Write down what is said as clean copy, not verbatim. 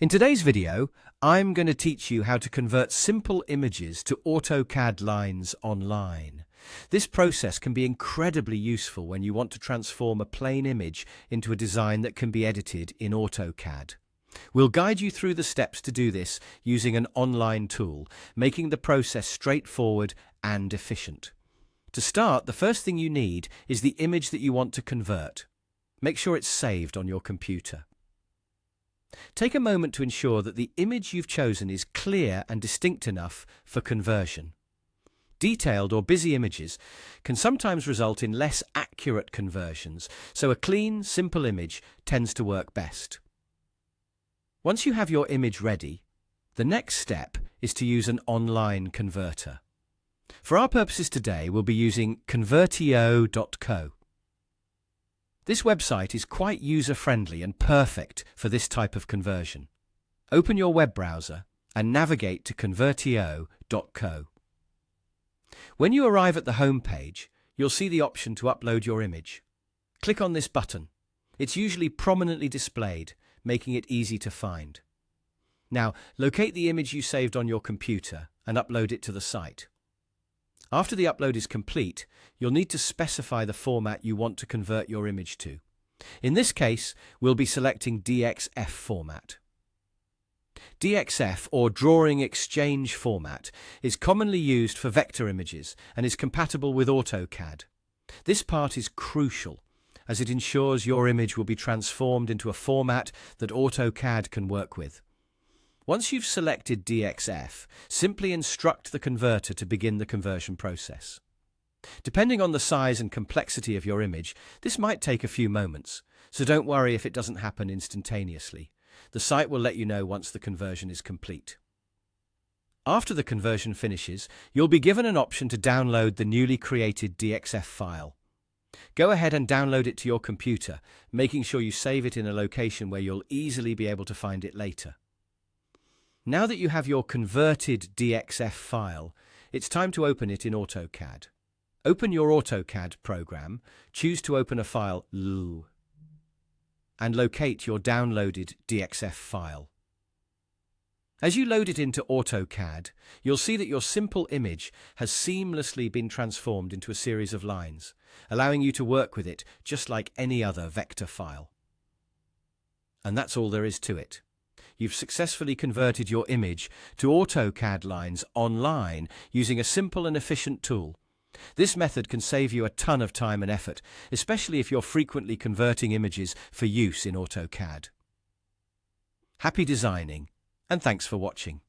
In today's video, I'm going to teach you how to convert simple images to AutoCAD lines online. This process can be incredibly useful when you want to transform a plain image into a design that can be edited in AutoCAD. We'll guide you through the steps to do this using an online tool, making the process straightforward and efficient. To start, the first thing you need is the image that you want to convert. Make sure it's saved on your computer. Take a moment to ensure that the image you've chosen is clear and distinct enough for conversion. Detailed or busy images can sometimes result in less accurate conversions, so a clean, simple image tends to work best. Once you have your image ready, the next step is to use an online converter. For our purposes today, we'll be using convertio.co. This website is quite user-friendly and perfect for this type of conversion. Open your web browser and navigate to convertio.co. When you arrive at the home page, you'll see the option to upload your image. Click on this button. It's usually prominently displayed, making it easy to find. Now, locate the image you saved on your computer and upload it to the site. After the upload is complete, you'll need to specify the format you want to convert your image to. In this case, we'll be selecting DXF format. DXF, or Drawing Exchange Format, is commonly used for vector images and is compatible with AutoCAD. This part is crucial, as it ensures your image will be transformed into a format that AutoCAD can work with. Once you've selected DXF, simply instruct the converter to begin the conversion process. Depending on the size and complexity of your image, this might take a few moments, so don't worry if it doesn't happen instantaneously. The site will let you know once the conversion is complete. After the conversion finishes, you'll be given an option to download the newly created DXF file. Go ahead and download it to your computer, making sure you save it in a location where you'll easily be able to find it later. Now that you have your converted DXF file, it's time to open it in AutoCAD. Open your AutoCAD program, choose to open a file LU, and locate your downloaded DXF file. As you load it into AutoCAD, you'll see that your simple image has seamlessly been transformed into a series of lines, allowing you to work with it just like any other vector file. And that's all there is to it. You've successfully converted your image to AutoCAD lines online using a simple and efficient tool. This method can save you a ton of time and effort, especially if you're frequently converting images for use in AutoCAD. Happy designing, and thanks for watching.